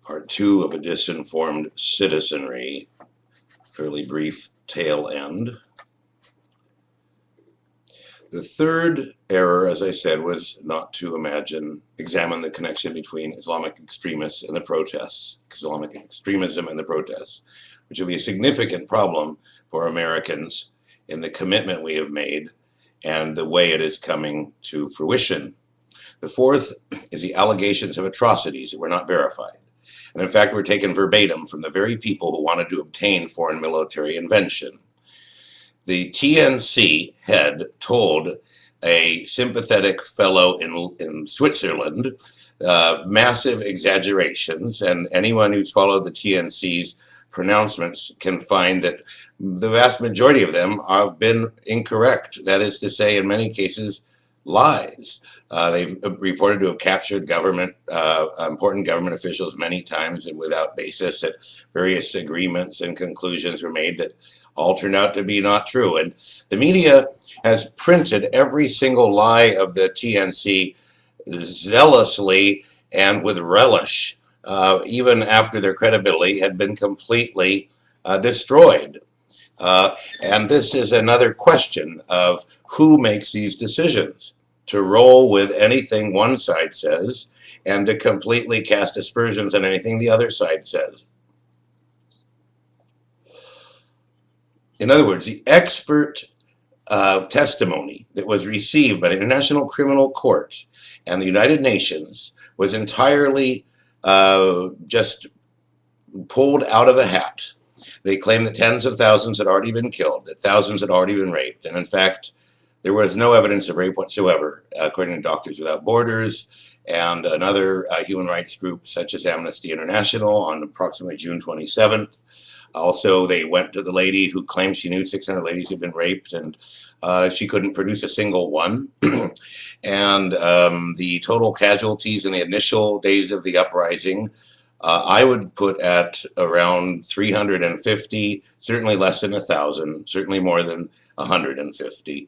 Part two of a disinformed citizenry, fairly brief tail end. The third error, as I said, was not to examine the connection between Islamic extremists and the protests, Islamic extremism and the protests, which will be a significant problem for Americans in the commitment we have made and the way it is coming to fruition. The fourth is the allegations of atrocities that were not verified. And in fact, were taken verbatim from the very people who wanted to obtain foreign military invention. The TNC head told a sympathetic fellow in Switzerland massive exaggerations, and anyone who's followed the TNC's pronouncements can find that the vast majority of them have been incorrect. That is to say, in many cases, lies. They've reported to have captured important government officials many times and without basis, that various agreements and conclusions were made that all turned out to be not true. And the media has printed every single lie of the TNC zealously and with relish, even after their credibility had been completely destroyed. And this is another question of who makes these decisions, to roll with anything one side says and to completely cast aspersions on anything the other side says. In other words, the expert testimony that was received by the International Criminal Court and the United Nations was entirely just pulled out of a hat. They claimed that tens of thousands had already been killed, that thousands had already been raped, and in fact, there was no evidence of rape whatsoever, according to Doctors Without Borders and another human rights group such as Amnesty International on approximately June 27th. Also, they went to the lady who claimed she knew 600 ladies had been raped, and she couldn't produce a single one. And the total casualties in the initial days of the uprising, I would put at around 350, certainly less than 1,000, certainly more than 150.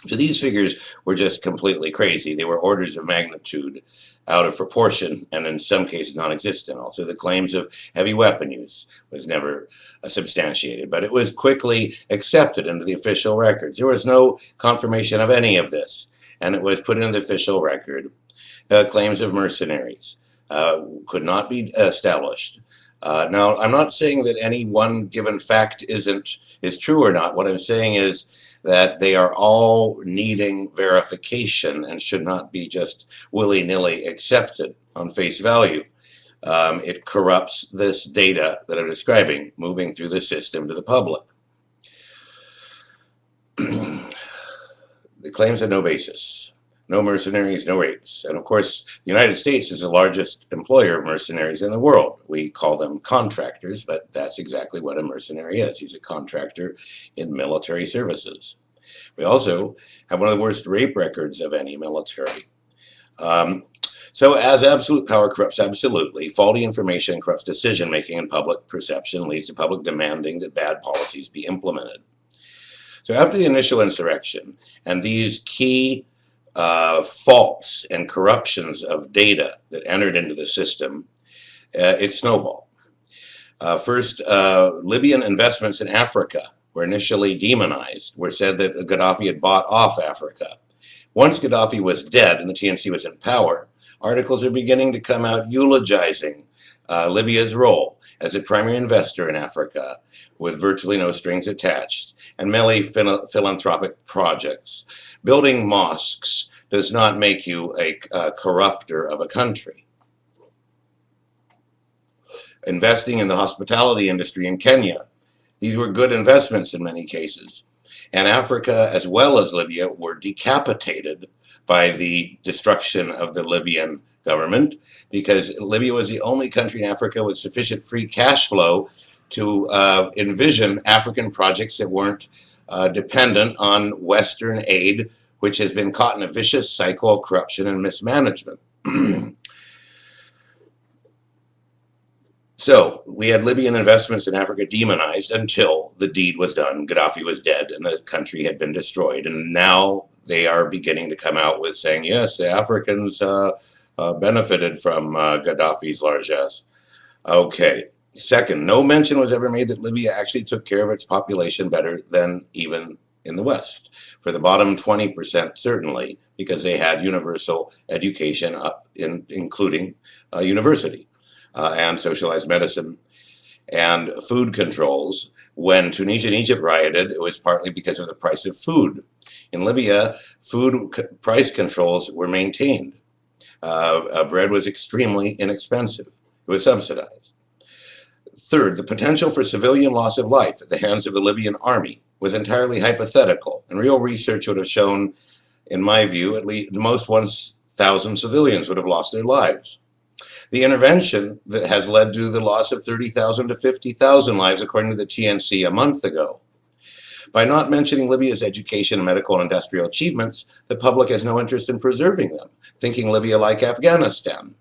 So these figures were just completely crazy. They were orders of magnitude out of proportion and in some cases non-existent. Also, the claims of heavy weapon use was never substantiated, but it was quickly accepted into the official records. There was no confirmation of any of this, and it was put into the official record. Claims of mercenaries could not be established. Now, I'm not saying that any one given fact is true or not. What I'm saying is that they are all needing verification and should not be just willy-nilly accepted on face value. It corrupts this data that I'm describing, moving through the system to the public. The claims have no basis. No mercenaries, no rapes. And of course, the United States is the largest employer of mercenaries in the world. We call them contractors, but that's exactly what a mercenary is. He's a contractor in military services. We also have one of the worst rape records of any military. So as absolute power corrupts absolutely, faulty information corrupts decision-making and public perception, leads to public demanding that bad policies be implemented. So after the initial insurrection and these key faults and corruptions of data that entered into the system, it snowballed. First, Libyan investments in Africa were initially demonized, were said that Gaddafi had bought off Africa. Once Gaddafi was dead and the TNC was in power, articles are beginning to come out eulogizing Libya's role as a primary investor in Africa with virtually no strings attached and many philanthropic projects. Building mosques does not make you a corrupter of a country. Investing in the hospitality industry in Kenya, these were good investments in many cases. And Africa, as well as Libya, were decapitated by the destruction of the Libyan government, because Libya was the only country in Africa with sufficient free cash flow to envision African projects that weren't dependent on Western aid, which has been caught in a vicious cycle of corruption and mismanagement. So we had Libyan investments in Africa demonized until the deed was done. Gaddafi was dead and the country had been destroyed. And now they are beginning to come out with saying, yes, the Africans benefited from Gaddafi's largesse. Okay. Second, no mention was ever made that Libya actually took care of its population better than even in the West. For the bottom 20%, certainly, because they had universal education, including university and socialized medicine and food controls. When Tunisia and Egypt rioted, it was partly because of the price of food. In Libya, food price controls were maintained. Bread was extremely inexpensive. It was subsidized. Third, the potential for civilian loss of life at the hands of the Libyan army was entirely hypothetical, and real research would have shown, in my view, at least the most 1,000 civilians would have lost their lives. The intervention that has led to the loss of 30,000 to 50,000 lives, according to the TNC a month ago. By not mentioning Libya's education, medical, and industrial achievements, the public has no interest in preserving them, thinking Libya like Afghanistan,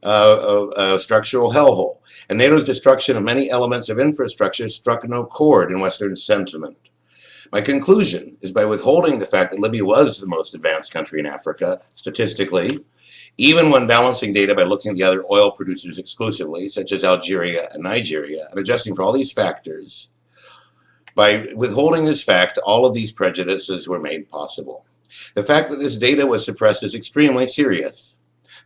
a structural hellhole. And NATO's destruction of many elements of infrastructure struck no chord in Western sentiment. My conclusion is by withholding the fact that Libya was the most advanced country in Africa, statistically, even when balancing data by looking at the other oil producers exclusively, such as Algeria and Nigeria, and adjusting for all these factors, by withholding this fact, all of these prejudices were made possible. The fact that this data was suppressed is extremely serious.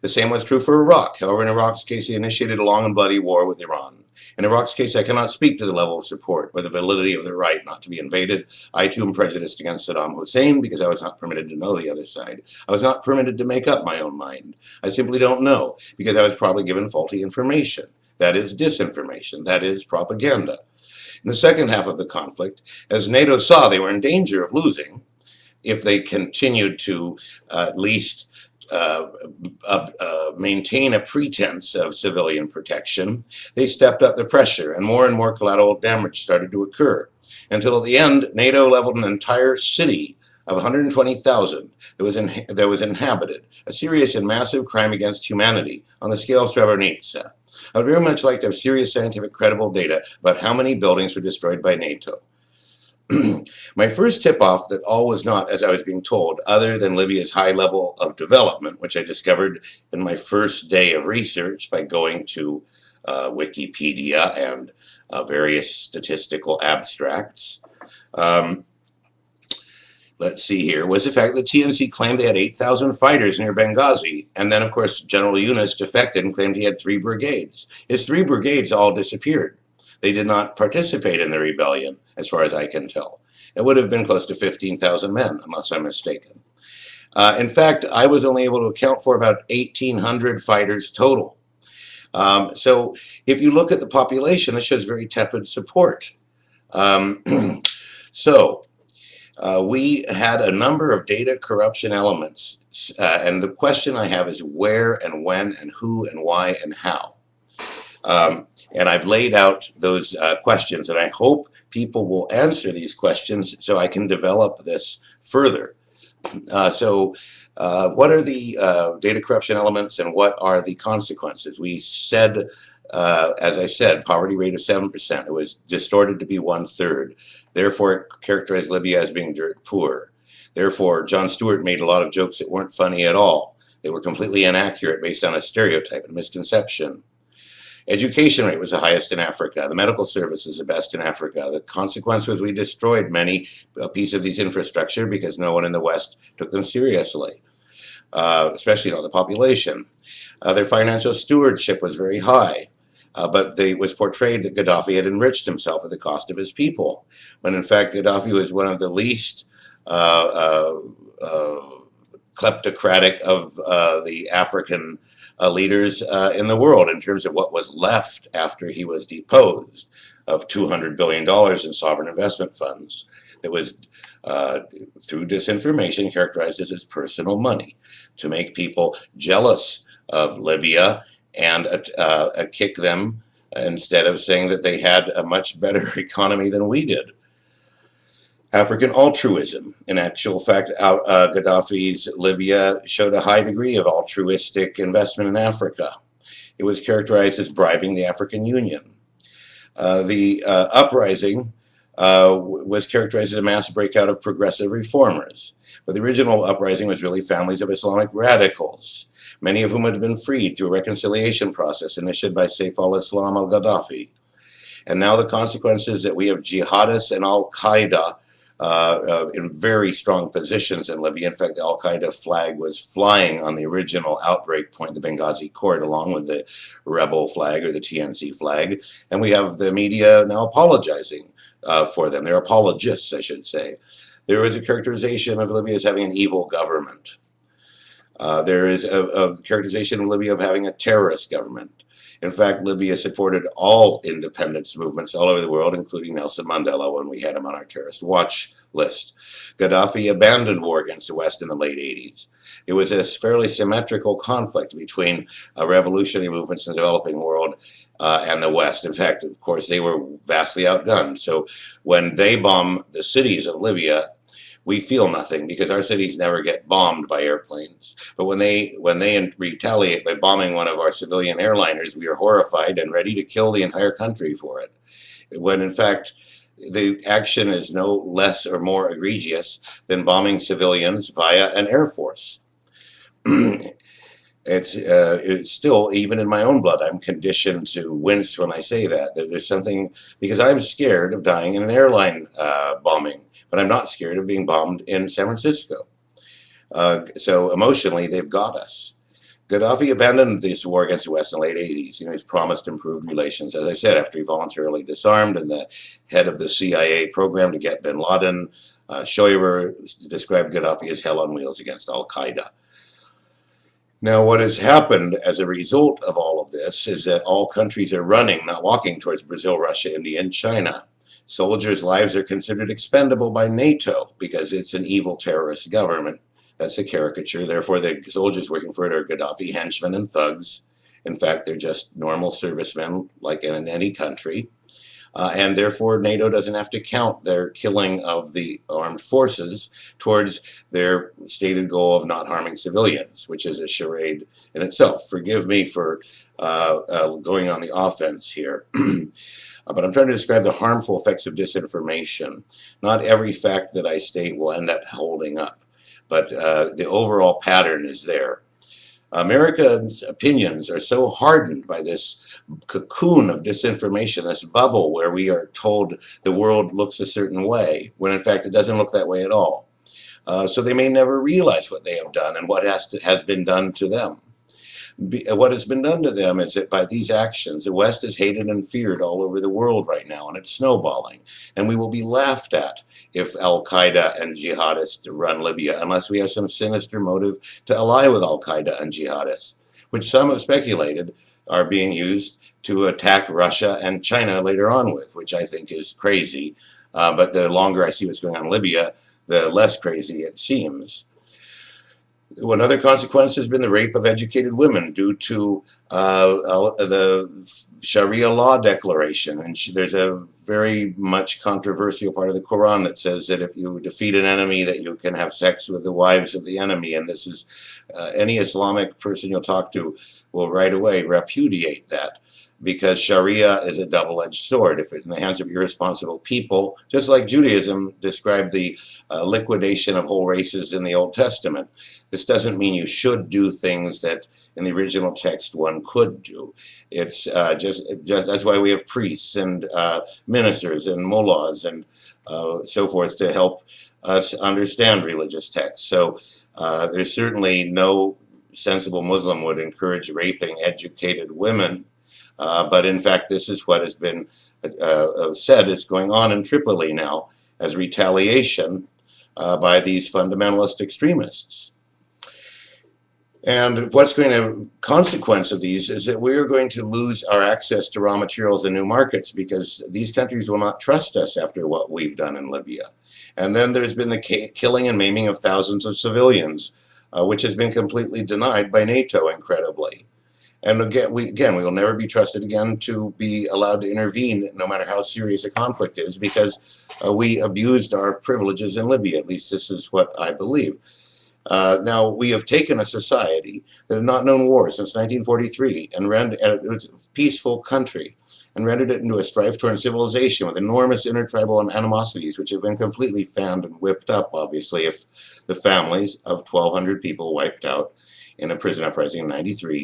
The same was true for Iraq. However, in Iraq's case, he initiated a long and bloody war with Iran. In Iraq's case, I cannot speak to the level of support or the validity of the right not to be invaded. I too am prejudiced against Saddam Hussein because I was not permitted to know the other side. I was not permitted to make up my own mind. I simply don't know because I was probably given faulty information. That is disinformation. That is propaganda. In the second half of the conflict, as NATO saw they were in danger of losing if they continued to at least maintain a pretense of civilian protection, they stepped up the pressure and more collateral damage started to occur. Until at the end, NATO leveled an entire city of 120,000 that was inhabited, a serious and massive crime against humanity on the scale of Srebrenica. I would very much like to have serious scientific credible data about how many buildings were destroyed by NATO. My first tip-off that all was not as I was being told, other than Libya's high level of development, which I discovered in my first day of research by going to Wikipedia and various statistical abstracts. Let's see here, was the fact that TNC claimed they had 8,000 fighters near Benghazi. And then, of course, General Yunus defected and claimed he had 3 brigades. His 3 brigades all disappeared. They did not participate in the rebellion, as far as I can tell. It would have been close to 15,000 men, unless I'm mistaken. In fact, I was only able to account for about 1,800 fighters total. So if you look at the population, this shows very tepid support. We had a number of data corruption elements. And the question I have is where and when and who and why and how. And I've laid out those questions, and I hope people will answer these questions so I can develop this further. What are the data corruption elements and what are the consequences? We said, as I said, poverty rate of 7%. It was distorted to be 1/3. Therefore, it characterized Libya as being dirt poor. Therefore, Jon Stewart made a lot of jokes that weren't funny at all. They were completely inaccurate based on a stereotype and misconception. Education rate was the highest in Africa. The medical service is the best in Africa. The consequence was we destroyed many pieces of these infrastructure because no one in the West took them seriously, especially the population. Their financial stewardship was very high, but it was portrayed that Gaddafi had enriched himself at the cost of his people, when in fact Gaddafi was one of the least kleptocratic of the African leaders in the world in terms of what was left after he was deposed of $200 billion in sovereign investment funds that was, through disinformation, characterized as his personal money to make people jealous of Libya and kick them instead of saying that they had a much better economy than we did. African altruism. In actual fact, Gaddafi's Libya showed a high degree of altruistic investment in Africa. It was characterized as bribing the African Union. The uprising was characterized as a mass breakout of progressive reformers. But the original uprising was really families of Islamic radicals, many of whom had been freed through a reconciliation process initiated by Saif al-Islam al-Gaddafi. And now the consequence is that we have jihadists and al-Qaeda in very strong positions in Libya. In fact, the al-Qaeda flag was flying on the original outbreak point, the Benghazi court, along with the rebel flag or the TNC flag. And we have the media now apologizing for them. They're apologists, I should say. There is a characterization of Libya as having an evil government. There is a characterization of Libya of having a terrorist government. In fact, Libya supported all independence movements all over the world, including Nelson Mandela when we had him on our terrorist watch list. Gaddafi abandoned war against the West in the late 80s. It was a fairly symmetrical conflict between revolutionary movements in the developing world and the West. In fact, of course, they were vastly outgunned. So when they bomb the cities of Libya, we feel nothing because our cities never get bombed by airplanes. But when they retaliate by bombing one of our civilian airliners, we are horrified and ready to kill the entire country for it. When in fact, the action is no less or more egregious than bombing civilians via an air force. It's still, even in my own blood, I'm conditioned to wince when I say that there's something, because I'm scared of dying in an airline bombing, but I'm not scared of being bombed in San Francisco. So emotionally, they've got us. Gaddafi abandoned this war against the West in the late 80s. You know, he's promised improved relations, as I said, after he voluntarily disarmed, and the head of the CIA program to get bin Laden, Shoiber, described Gaddafi as hell on wheels against al-Qaeda. Now, what has happened as a result of all of this is that all countries are running, not walking, towards Brazil, Russia, India, and China. Soldiers' lives are considered expendable by NATO because it's an evil terrorist government. That's a caricature. Therefore, the soldiers working for it are Gaddafi henchmen and thugs. In fact, they're just normal servicemen like in any country. And therefore, NATO doesn't have to count their killing of the armed forces towards their stated goal of not harming civilians, which is a charade in itself. Forgive me for going on the offense here. But I'm trying to describe the harmful effects of disinformation. Not every fact that I state will end up holding up, but the overall pattern is there. Americans' opinions are so hardened by this cocoon of disinformation, this bubble where we are told the world looks a certain way, when in fact it doesn't look that way at all. So they may never realize what they have done and what has been done to them. What has been done to them is that by these actions, the West is hated and feared all over the world right now, and it's snowballing. And we will be laughed at if al-Qaeda and jihadists run Libya, unless we have some sinister motive to ally with al-Qaeda and jihadists, which some have speculated are being used to attack Russia and China later on with, which I think is crazy. But the longer I see what's going on in Libya, the less crazy it seems. One other consequence has been the rape of educated women due to the Sharia law declaration. And there's a very much controversial part of the Quran that says that if you defeat an enemy, that you can have sex with the wives of the enemy. And this is, any Islamic person you'll talk to will right away repudiate that, because Sharia is a double-edged sword. If it's in the hands of irresponsible people, just like Judaism described the liquidation of whole races in the Old Testament. This doesn't mean you should do things that in the original text one could do. It's just that's why we have priests and ministers and mullahs and so forth to help us understand religious texts. So there's certainly no sensible Muslim would encourage raping educated women. But in fact, this is what has been said is going on in Tripoli now as retaliation by these fundamentalist extremists. And what's going to consequence of these is that we're going to lose our access to raw materials and new markets, because these countries will not trust us after what we've done in Libya. And then there's been the killing and maiming of thousands of civilians, which has been completely denied by NATO, incredibly. And again, we will never be trusted again to be allowed to intervene, no matter how serious a conflict is, because we abused our privileges in Libya. At least this is what I believe. Now, we have taken a society that had not known war since 1943 and it was a peaceful country. and rendered it into a strife-torn civilization with enormous intertribal animosities, which have been completely fanned and whipped up, obviously, if the families of 1,200 people wiped out in a prison uprising in '93